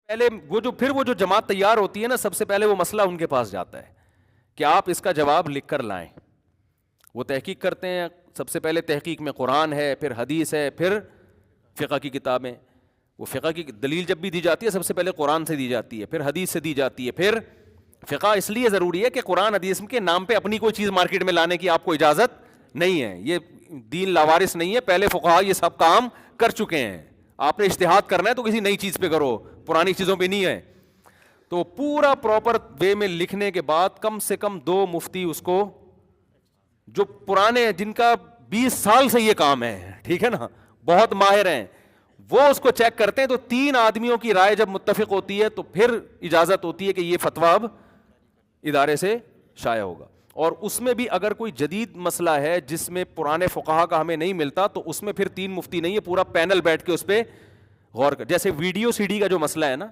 پہلے وہ جو جماعت تیار ہوتی ہے نا، سب سے پہلے وہ مسئلہ ان کے پاس جاتا ہے کہ آپ اس کا جواب لکھ کر لائیں. وہ تحقیق کرتے ہیں، سب سے پہلے تحقیق میں قرآن ہے، پھر حدیث ہے، پھر فقہ کی کتابیں. وہ فقہ کی دلیل جب بھی دی جاتی ہے سب سے پہلے قرآن سے دی جاتی ہے، پھر حدیث سے دی جاتی ہے، پھر فقہ. اس لیے ضروری ہے کہ قرآن حدیث کے نام پہ اپنی کوئی چیز مارکیٹ میں لانے کی آپ کو اجازت نہیں ہے. یہ دین لاوارث نہیں ہے، پہلے فقہا یہ سب کام کر چکے ہیں. آپ نے اجتہاد کرنا ہے تو کسی نئی چیز پہ کرو، پرانی چیزوں پہ نہیں ہے. تو پورا پراپر وے میں لکھنے کے بعد کم سے کم 2 مفتی اس کو، جو پرانے ہیں، جن کا 20 سال سے یہ کام ہے، ٹھیک ہے نا، بہت ماہر ہیں، وہ اس کو چیک کرتے ہیں. تو 3 آدمیوں کی رائے جب متفق ہوتی ہے تو پھر اجازت ہوتی ہے کہ یہ فتویٰ اب ادارے سے شائع ہوگا. اور اس میں بھی اگر کوئی جدید مسئلہ ہے جس میں پرانے فقہا کا ہمیں نہیں ملتا تو اس میں پھر 3 مفتی نہیں ہے، پورا پینل بیٹھ کے اس پہ غور کر. جیسے ویڈیو سی ڈی کا جو مسئلہ ہے نا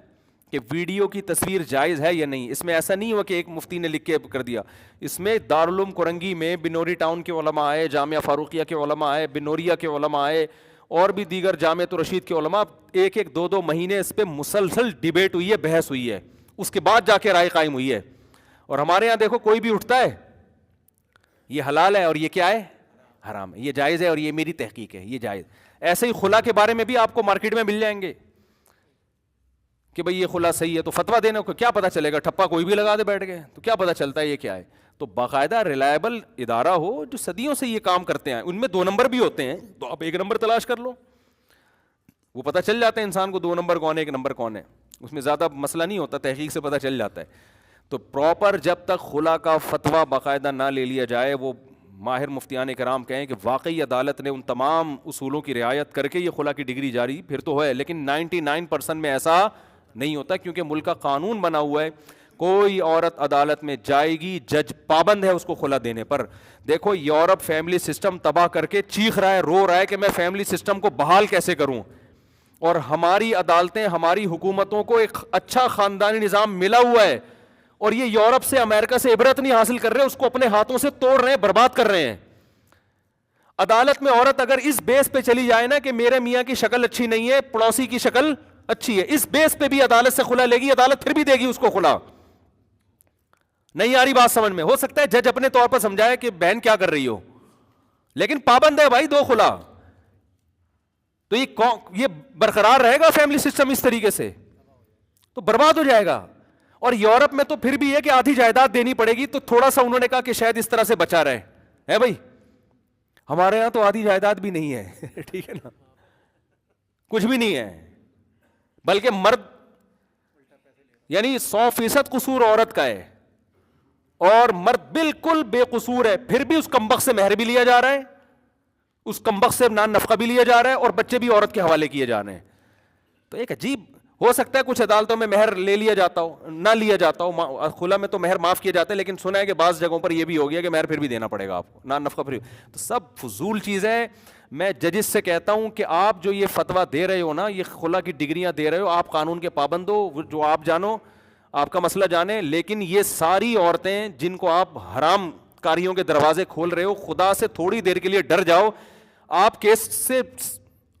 کہ ویڈیو کی تصویر جائز ہے یا نہیں، اس میں ایسا نہیں ہوا کہ ایک مفتی نے لکھ کے کر دیا. اس میں دارالعلوم کرنگی میں بنوری ٹاؤن کے علماء آئے، جامعہ فاروقیہ کے علماء آئے، بنوریا کے علماء آئے، اور بھی دیگر جامعۃ الرشید کے علماء. 1-2 مہینے اس پہ مسلسل ڈیبیٹ ہوئی ہے، بحث ہوئی ہے، اس کے بعد جا کے رائے قائم ہوئی ہے. اور ہمارے یہاں دیکھو کوئی بھی اٹھتا ہے یہ حلال ہے اور یہ کیا ہے، حرام ہے، یہ جائز ہے اور یہ میری تحقیق ہے یہ جائز. ایسے ہی خلا کے بارے میں بھی آپ کو مارکیٹ میں مل جائیں گے کہ بھئی یہ خلا صحیح ہے، تو فتویٰ دینے کو کیا پتہ چلے گا، ٹھپا کوئی بھی لگا دے بیٹھ گئے تو کیا پتہ چلتا ہے یہ کیا ہے. تو باقاعدہ ریلائبل ادارہ ہو جو صدیوں سے یہ کام کرتے ہیں. ان میں 2 نمبر بھی ہوتے ہیں تو آپ 1 نمبر تلاش کر لو، وہ پتہ چل جاتا ہے انسان کو 2 نمبر کون ہے 1 نمبر کون ہے. اس میں زیادہ مسئلہ نہیں ہوتا، تحقیق سے پتہ چل جاتا ہے. تو پراپر جب تک خلا کا فتویٰ باقاعدہ نہ لے لیا جائے، وہ ماہر مفتیان کرام کہیں کہ واقعی عدالت نے ان تمام اصولوں کی رعایت کر کے یہ خلا کی ڈگری جاری، پھر تو ہے. لیکن 99% میں ایسا نہیں ہوتا، کیونکہ ملک کا قانون بنا ہوا ہے کوئی عورت عدالت میں جائے گی، جج پابند ہے اس کو خلا دینے پر. دیکھو یورپ فیملی سسٹم تباہ کر کے چیخ رہا ہے، رو رہا ہے کہ میں فیملی سسٹم کو بحال کیسے کروں، اور ہماری عدالتیں، ہماری حکومتوں کو ایک اچھا خاندانی نظام ملا ہوا ہے، اور یہ یورپ سے امریکہ سے عبرت نہیں حاصل کر رہے، اس کو اپنے ہاتھوں سے توڑ رہے ہیں، برباد کر رہے ہیں. عدالت میں عورت اگر اس بیس پہ چلی جائے نا کہ میرے میاں کی شکل اچھی نہیں ہے، پڑوسی کی شکل اچھی ہے، اس بیس پہ بھی عدالت سے خلا لے گی، عدالت پھر بھی دے گی اس کو خلا. نہیں آ رہی بات سمجھ میں؟ ہو سکتا ہے جج اپنے طور پر سمجھائے کہ بہن کیا کر رہی ہو، لیکن پابند ہے بھائی 2 خلا. تو یہ برقرار رہے گا فیملی سسٹم اس طریقے سے تو برباد ہو جائے گا. اور یورپ میں تو پھر بھی ہے کہ آدھی جائیداد دینی پڑے گی، تو تھوڑا سا انہوں نے کہا کہ شاید اس طرح سے بچا رہے ہے بھائی. ہمارے ہاں تو آدھی جائیداد بھی نہیں ہے ٹھیک ہے نا، کچھ بھی نہیں ہے، بلکہ مرد یعنی 100% قصور عورت کا ہے اور مرد بالکل بے قصور ہے، پھر بھی اس کمبخت سے مہر بھی لیا جا رہا ہے، اس کمبخت سے نان نفقہ بھی لیا جا رہا ہے، اور بچے بھی عورت کے حوالے کیے جا رہے ہیں. تو ایک عجیب، ہو سکتا ہے کچھ عدالتوں میں مہر لے لیا جاتا ہو، نہ لیا جاتا ہو، خلا میں تو مہر معاف کیے جاتے ہیں، لیکن سنا ہے کہ بعض جگہوں پر یہ بھی ہو گیا کہ مہر پھر بھی دینا پڑے گا آپ کو، نان نفقہ پھر. تو سب فضول چیز ہے. میں ججز سے کہتا ہوں کہ آپ جو یہ فتویٰ دے رہے ہو نا، یہ خلا کی ڈگریاں دے رہے ہو، آپ قانون کے پابند ہو، جو آپ جانو، آپ کا مسئلہ جانیں. لیکن یہ ساری عورتیں جن کو آپ حرام کاریوں کے دروازے کھول رہے ہو، خدا سے تھوڑی دیر کے لیے ڈر جاؤ. آپ کیس سے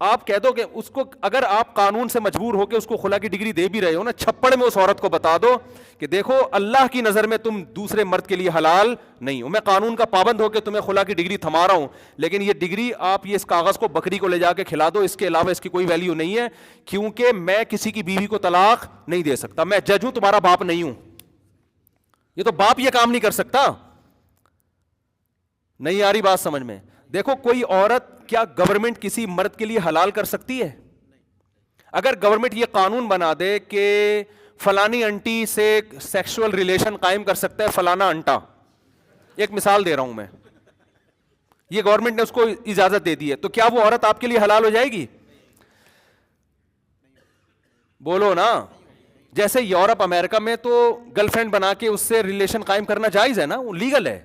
آپ کہہ دو کہ اس کو، اگر آپ قانون سے مجبور ہو کے اس کو خلا کی ڈگری دے بھی رہے ہو نا، چھپڑ میں اس عورت کو بتا دو کہ دیکھو اللہ کی نظر میں تم دوسرے مرد کے لیے حلال نہیں ہو، میں قانون کا پابند ہو کے تمہیں خلا کی ڈگری تھما رہا ہوں، لیکن یہ ڈگری آپ یہ اس کاغذ کو بکری کو لے جا کے کھلا دو، اس کے علاوہ اس کی کوئی ویلیو نہیں ہے، کیونکہ میں کسی کی بیوی کو طلاق نہیں دے سکتا، میں جج ہوں، تمہارا باپ نہیں ہوں. یہ تو باپ یہ کام نہیں کر سکتا. نہیں آ رہی بات سمجھ میں؟ دیکھو کوئی عورت، کیا گورنمنٹ کسی مرد کے لیے حلال کر سکتی ہے؟ اگر گورنمنٹ یہ قانون بنا دے کہ فلانی انٹی سے سیکسول ریلیشن قائم کر سکتا ہے فلانا انٹا، ایک مثال دے رہا ہوں میں، یہ گورنمنٹ نے اس کو اجازت دے دی ہے، تو کیا وہ عورت آپ کے لیے حلال ہو جائے گی؟ بولو نا. جیسے یورپ امریکہ میں تو گرل فرینڈ بنا کے اس سے ریلیشن قائم کرنا جائز ہے نا، وہ لیگل ہے،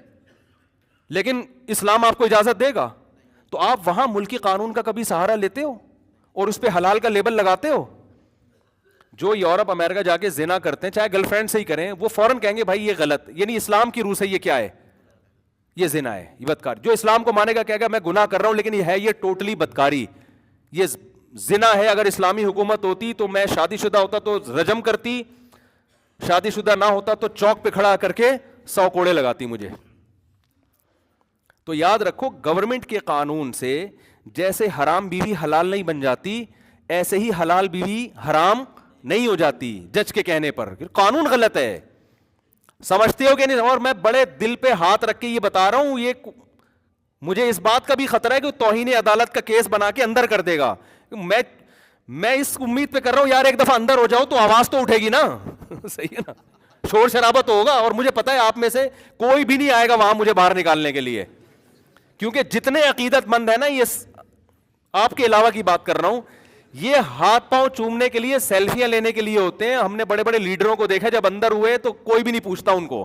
لیکن اسلام آپ کو اجازت دے گا. تو آپ وہاں ملکی قانون کا کبھی سہارا لیتے ہو اور اس پہ حلال کا لیبل لگاتے ہو؟ جو یورپ امریکہ جا کے زنا کرتے ہیں، چاہے گرل فرینڈ سے ہی کریں، وہ فوراً کہیں گے بھائی یہ غلط، یعنی اسلام کی روح سے یہ کیا ہے، یہ زنا ہے، یہ بدکار. جو اسلام کو مانے گا کہے گا میں گناہ کر رہا ہوں لیکن یہ ہے یہ ٹوٹلی بدکاری، یہ زنا ہے، اگر اسلامی حکومت ہوتی تو میں شادی شدہ ہوتا تو رجم کرتی، شادی شدہ نہ ہوتا تو چوک پہ کھڑا کر کے 100 کوڑے لگاتی مجھے. تو یاد رکھو گورنمنٹ کے قانون سے جیسے حرام بیوی حلال نہیں بن جاتی، ایسے ہی حلال بیوی حرام نہیں ہو جاتی جج کے کہنے پر. قانون غلط ہے، سمجھتے ہو کہ نہیں؟ اور میں بڑے دل پہ ہاتھ رکھ کے یہ بتا رہا ہوں، یہ مجھے اس بات کا بھی خطرہ ہے کہ توہین عدالت کا کیس بنا کے اندر کر دے گا. میں اس امید پہ کر رہا ہوں یار ایک دفعہ اندر ہو جاؤ تو آواز تو اٹھے گی نا. صحیح ہے نا، شور شرابہ تو ہوگا، اور مجھے پتا ہے آپ میں سے کوئی بھی نہیں آئے گا وہاں مجھے باہر نکالنے کے لیے، کیونکہ جتنے عقیدت مند ہیں نا، یہ آپ کے علاوہ کی بات کر رہا ہوں، یہ ہاتھ پاؤں چومنے کے لیے، سیلفیاں لینے کے لیے ہوتے ہیں. ہم نے بڑے بڑے لیڈروں کو دیکھا جب اندر ہوئے تو کوئی بھی نہیں پوچھتا ان کو.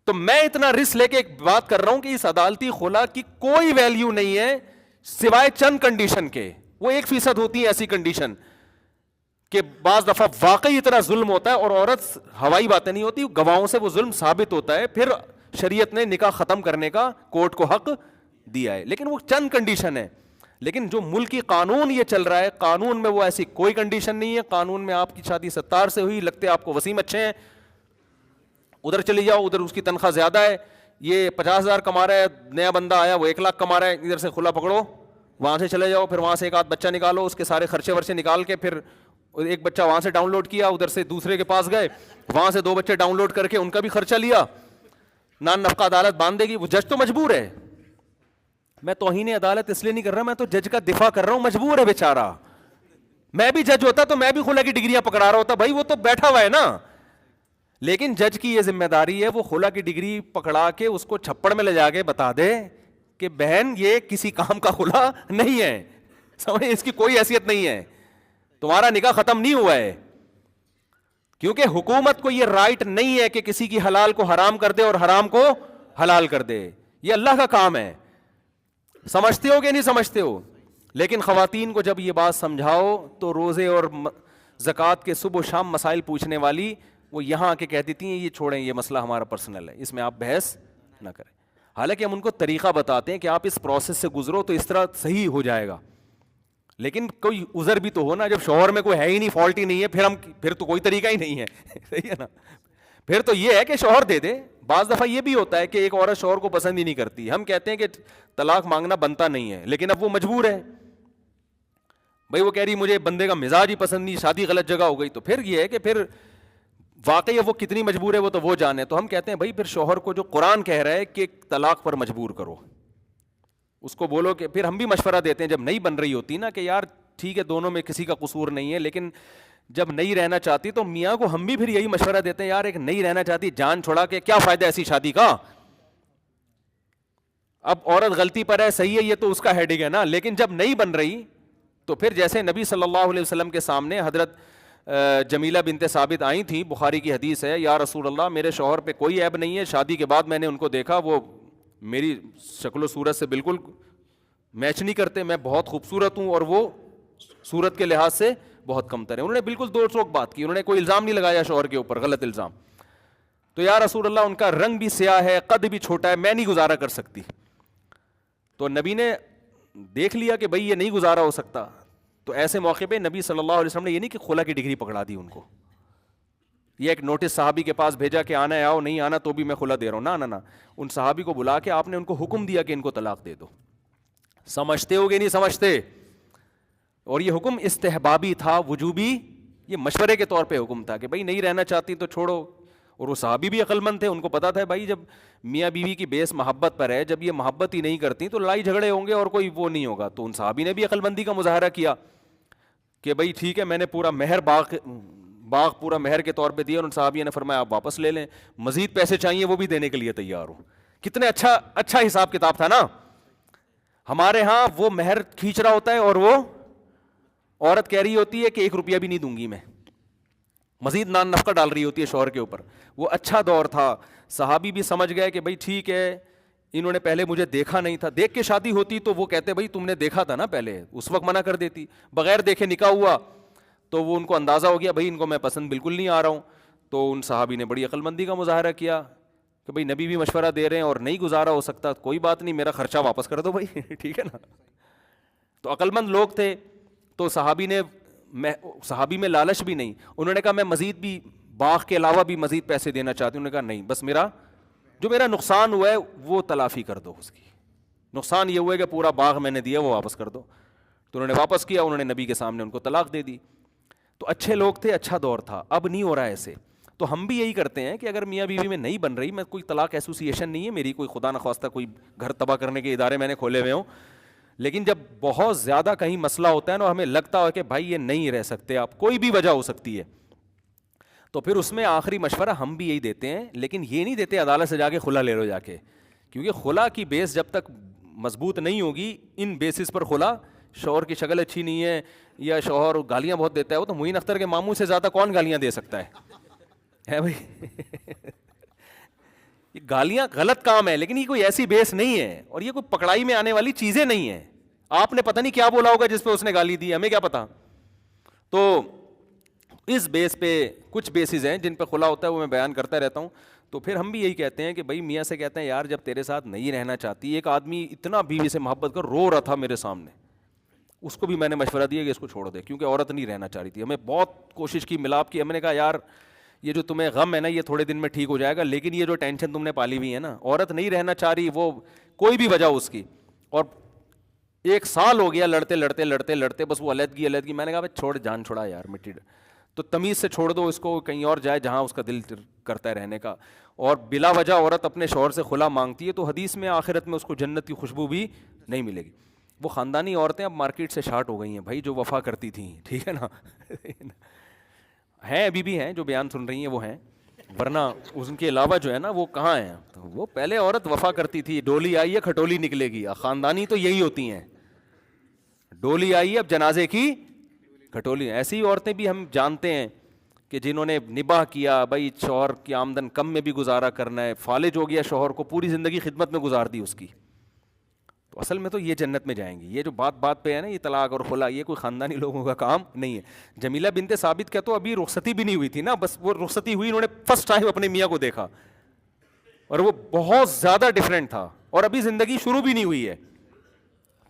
تو میں اتنا رسک لے کے ایک بات کر رہا ہوں کہ اس عدالتی خلا کی کوئی ویلیو نہیں ہے سوائے چند کنڈیشن کے. وہ 1% ہوتی ہے ایسی کنڈیشن کہ بعض دفعہ واقعی اتنا ظلم ہوتا ہے اور عورت ہوائی باتیں نہیں ہوتی، گواہوں سے وہ ظلم ثابت ہوتا ہے، پھر شریعت نے نکاح ختم کرنے کا کورٹ کو حق دیا ہے. لیکن وہ چند کنڈیشن ہے. لیکن جو ملکی قانون یہ چل رہا ہے، قانون میں وہ ایسی کوئی کنڈیشن نہیں ہے. قانون میں آپ کی شادی 17 سے ہوئی، لگتے آپ کو وسیم اچھے ہیں، ادھر چلی جاؤ، ادھر اس کی تنخواہ زیادہ ہے، یہ 50,000 کما رہا ہے، نیا بندہ آیا وہ 1 لاکھ کما رہا ہے، ادھر سے کھلا پکڑو، وہاں سے چلے جاؤ، پھر وہاں سے ایک آدھ بچہ نکالو، اس کے سارے خرچے ورچے نکال کے پھر ایک بچہ وہاں سے ڈاؤن لوڈ کیا، ادھر سے دوسرے کے پاس گئے، وہاں سے 2 بچے ڈاؤن لوڈ کر کے ان کا بھی خرچہ لیا، نان نفقہ عدالت باندھ دے گی. وہ جج تو مجبور ہے. میں توہین عدالت اس لیے نہیں کر رہا، میں تو جج کا دفاع کر رہا ہوں، مجبور ہے بیچارہ. میں بھی جج ہوتا تو میں بھی خلا کی ڈگریاں پکڑا رہا ہوتا، بھائی وہ تو بیٹھا ہوا ہے نا. لیکن جج کی یہ ذمہ داری ہے وہ خلا کی ڈگری پکڑا کے اس کو چھپڑ میں لے جا کے بتا دے کہ بہن یہ کسی کام کا خلا نہیں ہے، سمجھ، اس کی کوئی حیثیت نہیں ہے، تمہارا نکاح ختم نہیں ہوا ہے. کیونکہ حکومت کو یہ رائٹ نہیں ہے کہ کسی کی حلال کو حرام کر دے اور حرام کو حلال کر دے. یہ اللہ کا کام ہے. سمجھتے ہو کہ نہیں سمجھتے ہو؟ لیکن خواتین کو جب یہ بات سمجھاؤ تو روزے اور زکوٰۃ کے صبح و شام مسائل پوچھنے والی وہ یہاں آ کے کہہ دیتی ہیں یہ چھوڑیں، یہ مسئلہ ہمارا پرسنل ہے، اس میں آپ بحث نہ کریں. حالانکہ ہم ان کو طریقہ بتاتے ہیں کہ آپ اس پروسیس سے گزرو تو اس طرح صحیح ہو جائے گا. لیکن کوئی عذر بھی تو ہو نا، جب شوہر میں کوئی ہے ہی نہیں، فالٹ ہی نہیں ہے، پھر تو کوئی طریقہ ہی نہیں ہے. صحیح ہے نا، پھر تو یہ ہے کہ شوہر دے دے. بعض دفعہ یہ بھی ہوتا ہے کہ ایک عورت شوہر کو پسند ہی نہیں کرتی، ہم کہتے ہیں کہ طلاق مانگنا بنتا نہیں ہے، لیکن اب وہ مجبور ہے. بھائی وہ کہہ رہی مجھے بندے کا مزاج ہی پسند نہیں، شادی غلط جگہ ہو گئی، تو پھر یہ ہے کہ پھر واقعی وہ کتنی مجبور ہے وہ تو وہ جانے. تو ہم کہتے ہیں بھائی پھر شوہر کو جو قرآن کہہ رہا ہے کہ طلاق پر مجبور کرو، اس کو بولو کہ پھر ہم بھی مشورہ دیتے ہیں جب نہیں بن رہی ہوتی نا کہ یار ٹھیک ہے دونوں میں کسی کا قصور نہیں ہے، لیکن جب نہیں رہنا چاہتی تو میاں کو ہم بھی پھر یہی مشورہ دیتے ہیں یار ایک نہیں رہنا چاہتی جان چھوڑا کے کیا فائدہ ایسی شادی کا. اب عورت غلطی پر ہے، صحیح ہے، یہ تو اس کا ہیڈک ہے نا. لیکن جب نہیں بن رہی تو پھر جیسے نبی صلی اللہ علیہ وسلم کے سامنے حضرت جمیلہ بنت ثابت آئی تھیں، بخاری کی حدیث ہے، یا رسول اللہ میرے شوہر پہ کوئی عیب نہیں ہے، شادی کے بعد میں نے ان کو دیکھا وہ میری شکل و صورت سے بالکل میچ نہیں کرتے، میں بہت خوبصورت ہوں اور وہ صورت کے لحاظ سے بہت کمتر ہے. انہوں نے بالکل دو ٹوک بات کی، انہوں نے کوئی الزام نہیں لگایا شوہر کے اوپر غلط الزام. تو یا رسول اللہ ان کا رنگ بھی سیاہ ہے، قد بھی چھوٹا ہے، میں نہیں گزارا کر سکتی. تو نبی نے دیکھ لیا کہ بھائی یہ نہیں گزارا ہو سکتا. تو ایسے موقع پہ نبی صلی اللہ علیہ وسلم نے یہ نہیں کہ خلا کی ڈگری پکڑا دی ان کو، یہ ایک نوٹس صحابی کے پاس بھیجا کہ آنا ہے آؤ، نہیں آنا تو بھی میں خلا دے رہا ہوں. نہ ان صحابی کو بلا کے آپ نے ان کو حکم دیا کہ ان کو طلاق دے دو. سمجھتے ہو گے نہیں سمجھتے؟ اور یہ حکم استحبابی تھا، وجوبی، یہ مشورے کے طور پہ حکم تھا کہ بھائی نہیں رہنا چاہتی تو چھوڑو. اور وہ صحابی بھی عقل مند تھے، ان کو پتا تھا بھائی جب میاں بیوی کی بیس محبت پر ہے، جب یہ محبت ہی نہیں کرتی تو لڑائی جھگڑے ہوں گے اور کوئی وہ نہیں ہوگا. تو ان صحابی نے بھی عقل مندی کا مظاہرہ کیا کہ بھائی ٹھیک ہے میں نے پورا مہر باغ پورا مہر کے طور پہ دیا. اور ان صحابیوں نے فرمایا آپ واپس لے لیں، مزید پیسے چاہیے وہ بھی دینے کے لیے تیار ہوں. کتنے اچھا حساب کتاب تھا نا. ہمارے ہاں وہ مہر کھینچ رہا ہوتا ہے اور وہ عورت کہہ رہی ہوتی ہے کہ 1 روپیہ بھی نہیں دوں گی میں، مزید نان نفقہ ڈال رہی ہوتی ہے شوہر کے اوپر. وہ اچھا دور تھا، صحابی بھی سمجھ گئے کہ بھائی ٹھیک ہے انہوں نے پہلے مجھے دیکھا نہیں تھا. دیکھ کے شادی ہوتی تو وہ کہتے بھائی تم نے دیکھا تھا نا پہلے، اس وقت منع کر دیتی. بغیر دیکھے نکاح ہوا تو وہ ان کو اندازہ ہو گیا بھائی ان کو میں پسند بالکل نہیں آ رہا ہوں. تو ان صحابی نے بڑی عقل مندی کا مظاہرہ کیا کہ بھائی نبی بھی مشورہ دے رہے ہیں اور نہیں گزارا ہو سکتا کوئی بات نہیں، میرا خرچہ واپس کر دو بھائی. ٹھیک ہے نا. تو عقلمند لوگ تھے، تو صحابی میں لالچ بھی نہیں، انہوں نے کہا میں مزید بھی باغ کے علاوہ بھی مزید پیسے دینا چاہتی ہوں. انہوں نے کہا نہیں، بس میرا نقصان ہوا ہے وہ تلافی کر دو، اس کی نقصان یہ ہوا ہے کہ پورا باغ میں نے دیا وہ واپس کر دو. تو انہوں نے واپس کیا، انہوں نے نبی کے سامنے ان کو طلاق دے دی. تو اچھے لوگ تھے، اچھا دور تھا. اب نہیں ہو رہا ہے ایسے. تو ہم بھی یہی کرتے ہیں کہ اگر میاں بیوی میں نہیں بن رہی، میں کوئی طلاق ایسوسیشن نہیں ہے میری، کوئی خدا نخواستہ کوئی گھر تباہ کرنے کے ادارے میں نے کھولے ہوئے ہوں، لیکن جب بہت زیادہ کہیں مسئلہ ہوتا ہے نا، ہمیں لگتا ہے کہ بھائی یہ نہیں رہ سکتے آپ، کوئی بھی وجہ ہو سکتی ہے، تو پھر اس میں آخری مشورہ ہم بھی یہی دیتے ہیں. لیکن یہ نہیں دیتے عدالت سے جا کے خلا لے لو جا کے، کیونکہ خلا کی بیس جب تک مضبوط نہیں ہوگی، ان بیسس پر خلا، شوہر کی شکل اچھی نہیں ہے یا شوہر گالیاں بہت دیتا ہے، وہ تو معین اختر کے ماموں سے زیادہ کون گالیاں دے سکتا ہے بھائی. یہ گالیاں غلط کام ہے، لیکن یہ کوئی ایسی بیس نہیں ہے، اور یہ کوئی پکڑائی میں آنے والی چیزیں نہیں ہیں. آپ نے پتہ نہیں کیا بولا ہوگا جس پہ اس نے گالی دی، ہمیں کیا پتا. تو اس بیس پہ کچھ بیسز ہیں جن پہ خلا ہوتا ہے، وہ میں بیان کرتا رہتا ہوں. تو پھر ہم بھی یہی کہتے ہیں کہ بھائی میاں سے کہتے ہیں یار جب تیرے ساتھ نہیں رہنا چاہتی، ایک آدمی اتنا بیوی سے محبت کر رو رہا تھا میرے سامنے، اس کو بھی میں نے مشورہ دیا کہ اس کو چھوڑ دے، کیونکہ عورت نہیں رہنا چاہ رہی تھی. ہمیں بہت کوشش کی، ملاپ کی، ہم نے کہا یار یہ جو تمہیں غم ہے نا یہ تھوڑے دن میں ٹھیک ہو جائے گا، لیکن یہ جو ٹینشن تم نے پالی ہوئی ہے نا، عورت نہیں رہنا چاہ رہی، وہ کوئی بھی وجہ اس کی، اور 1 سال ہو گیا لڑتے لڑتے لڑتے لڑتے، بس وہ علیحدگی. میں نے کہا بھائی چھوڑ، جان چھوڑا یار، مٹی تو تمیز سے چھوڑ دو اس کو، کہیں اور جائے جہاں اس کا دل کرتا ہے رہنے کا. اور بلا وجہ عورت اپنے شوہر سے خلا مانگتی ہے تو حدیث میں آخرت میں اس کو جنت کی خوشبو بھی نہیں ملے گی. وہ خاندانی عورتیں اب مارکیٹ سے شارٹ ہو گئی ہیں بھائی، جو وفا کرتی تھیں، ٹھیک ہے نا. ہیں ابھی بھی ہیں جو بیان سن رہی ہیں وہ ہیں، ورنہ ان کے علاوہ جو ہے نا وہ کہاں ہیں. تو وہ پہلے عورت وفا کرتی تھی، ڈولی آئی ہے کھٹولی نکلے گی. خاندانی تو یہی ہوتی ہیں، ڈولی آئی ہے اب جنازے کی کھٹولی. ایسی عورتیں بھی ہم جانتے ہیں کہ جنہوں نے نباہ کیا، بھائی شوہر کی آمدن کم میں بھی گزارا کرنا ہے، فالج ہو گیا شوہر کو، پوری زندگی خدمت میں گزار دی اس کی. تو اصل میں تو یہ جنت میں جائیں گی. یہ جو بات پہ ہے نا یہ طلاق اور خلا، یہ کوئی خاندانی لوگوں کا کام نہیں ہے. جمیلہ بنت ثابت کا تو ابھی رخصتی بھی نہیں ہوئی تھی نا، بس وہ رخصتی ہوئی، انہوں نے فرسٹ ٹائم اپنے میاں کو دیکھا اور وہ بہت زیادہ ڈفرینٹ تھا، اور ابھی زندگی شروع بھی نہیں ہوئی ہے.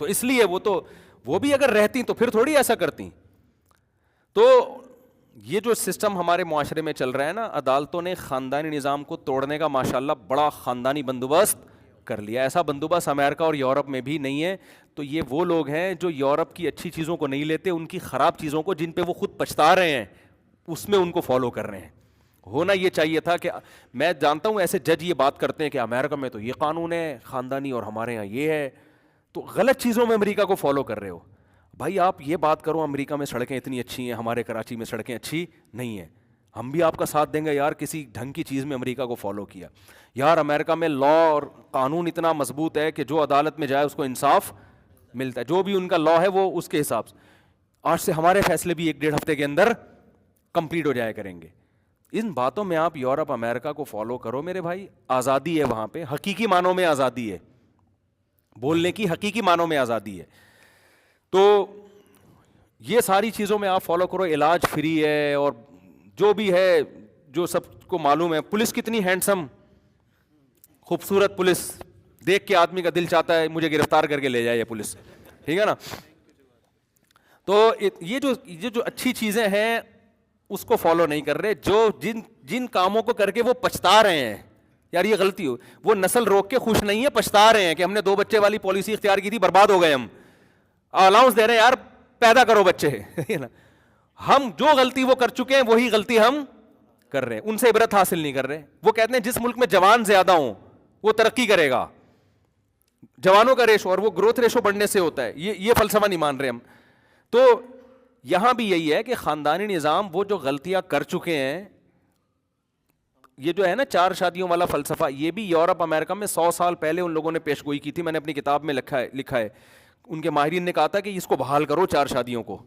تو اس لیے وہ بھی اگر رہتی تو پھر تھوڑی ایسا کرتی. تو یہ جو سسٹم ہمارے معاشرے میں چل رہا ہے نا، عدالتوں نے خاندانی نظام کو توڑنے کا ماشاءاللہ بڑا خاندانی بندوبست کر لیا. ایسا بندوبست امریکہ اور یورپ میں بھی نہیں ہے. تو یہ وہ لوگ ہیں جو یورپ کی اچھی چیزوں کو نہیں لیتے، ان کی خراب چیزوں کو جن پہ وہ خود پچھتا رہے ہیں اس میں ان کو فالو کر رہے ہیں. ہونا یہ چاہیے تھا کہ میں جانتا ہوں ایسے جج یہ بات کرتے ہیں کہ امریکہ میں تو یہ قانون ہے خاندانی اور ہمارے یہاں یہ ہے، تو غلط چیزوں میں امریکہ کو فالو کر رہے ہو. بھائی آپ یہ بات کرو امریکہ میں سڑکیں اتنی اچھی ہیں، ہمارے کراچی میں سڑکیں اچھی نہیں ہیں، ہم بھی آپ کا ساتھ دیں گے یار کسی ڈھنگ کی چیز میں امریکہ کو فالو کیا. یار امریکہ میں لا اور قانون اتنا مضبوط ہے کہ جو عدالت میں جائے اس کو انصاف ملتا ہے، جو بھی ان کا لا ہے وہ اس کے حساب سے. آج سے ہمارے فیصلے بھی 1-1.5 ہفتے کے اندر کمپلیٹ ہو جایا کریں گے. ان باتوں میں آپ یورپ امریکہ کو فالو کرو میرے بھائی، آزادی ہے وہاں پہ، حقیقی معنوں میں آزادی ہے، بولنے کی حقیقی معنوں میں آزادی ہے. تو یہ ساری چیزوں میں آپ فالو کرو. علاج فری ہے، اور جو بھی ہے جو سب کو معلوم ہے. پولیس کتنی ہینڈسم خوبصورت پولیس، دیکھ کے آدمی کا دل چاہتا ہے مجھے گرفتار کر کے لے جائے یہ پولیس، ٹھیک ہے نا. تو یہ جو اچھی چیزیں ہیں اس کو فالو نہیں کر رہے. جو جن کاموں کو کر کے وہ پچھتا رہے ہیں یار یہ غلطی ہو، وہ نسل روک کے خوش نہیں ہے، پچھتا رہے ہیں کہ ہم نے 2 بچے والی پالیسی اختیار کی تھی، برباد ہو گئے. ہم الاؤنس دے رہے ہیں یار پیدا کرو بچے. ہم جو غلطی وہ کر چکے ہیں وہی غلطی ہم کر رہے ہیں، ان سے عبرت حاصل نہیں کر رہے. وہ کہتے ہیں جس ملک میں جوان زیادہ ہوں وہ ترقی کرے گا، جوانوں کا ریشو اور وہ گروتھ ریشو بڑھنے سے ہوتا ہے. یہ فلسفہ نہیں مان رہے ہم. تو یہاں بھی یہی ہے کہ خاندانی نظام وہ جو غلطیاں کر چکے ہیں، یہ جو ہے نا 4 شادیوں والا فلسفہ، یہ بھی یورپ امریکہ میں 100 سال پہلے ان لوگوں نے پیش گوئی کی تھی. میں نے اپنی کتاب میں لکھا ہے ان کے ماہرین نے کہا تھا کہ اس کو بحال کرو 4 شادیوں کو،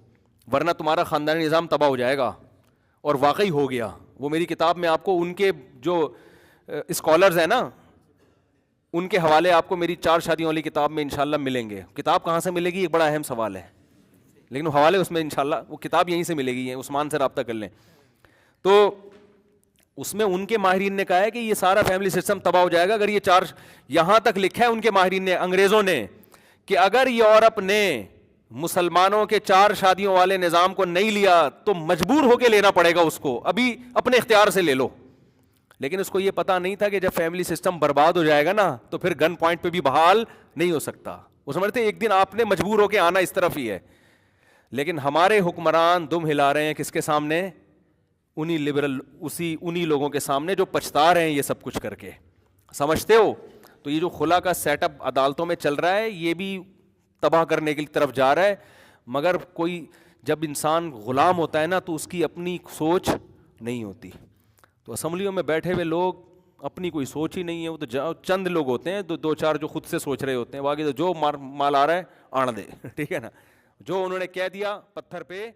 ورنہ تمہارا خاندانی نظام تباہ ہو جائے گا. اور واقعی ہو گیا. وہ میری کتاب میں آپ کو ان کے جو اسکالرز ہیں نا ان کے حوالے آپ کو میری 4 شادیوں والی کتاب میں انشاءاللہ ملیں گے. کتاب کہاں سے ملے گی ایک بڑا اہم سوال ہے، لیکن وہ حوالے اس میں انشاءاللہ وہ کتاب یہیں سے ملے گی. عثمان سے رابطہ کر لیں. تو اس میں ان کے ماہرین نے کہا ہے کہ یہ سارا فیملی سسٹم تباہ ہو جائے گا اگر یہ 4. یہاں تک لکھا ہے ان کے ماہرین نے، انگریزوں نے، کہ اگر یورپ نے مسلمانوں کے 4 شادیوں والے نظام کو نہیں لیا تو مجبور ہو کے لینا پڑے گا اس کو, ابھی اپنے اختیار سے لے لو. لیکن اس کو یہ پتا نہیں تھا کہ جب فیملی سسٹم برباد ہو جائے گا نا تو پھر گن پوائنٹ پہ بھی بحال نہیں ہو سکتا. وہ سمجھتے ایک دن آپ نے مجبور ہو کے آنا اس طرف ہی ہے. لیکن ہمارے حکمران دم ہلا رہے ہیں کس کے سامنے؟ انہی لبرل, انہی لوگوں کے سامنے جو پچھتا رہے ہیں یہ سب کچھ کر کے. سمجھتے ہو؟ تو یہ جو خلا کا سیٹ اپ عدالتوں میں چل رہا ہے یہ بھی تباہ کرنے کی طرف جا رہا ہے. مگر کوئی جب انسان غلام ہوتا ہے نا تو اس کی اپنی سوچ نہیں ہوتی. تو اسمبلیوں میں بیٹھے ہوئے لوگ اپنی کوئی سوچ ہی نہیں ہے, وہ تو چند لوگ ہوتے ہیں, دو چار جو خود سے سوچ رہے ہوتے ہیں, باقی تو جو مال آ رہا ہے آن دے, ٹھیک ہے نا, جو انہوں نے کہہ دیا پتھر پہ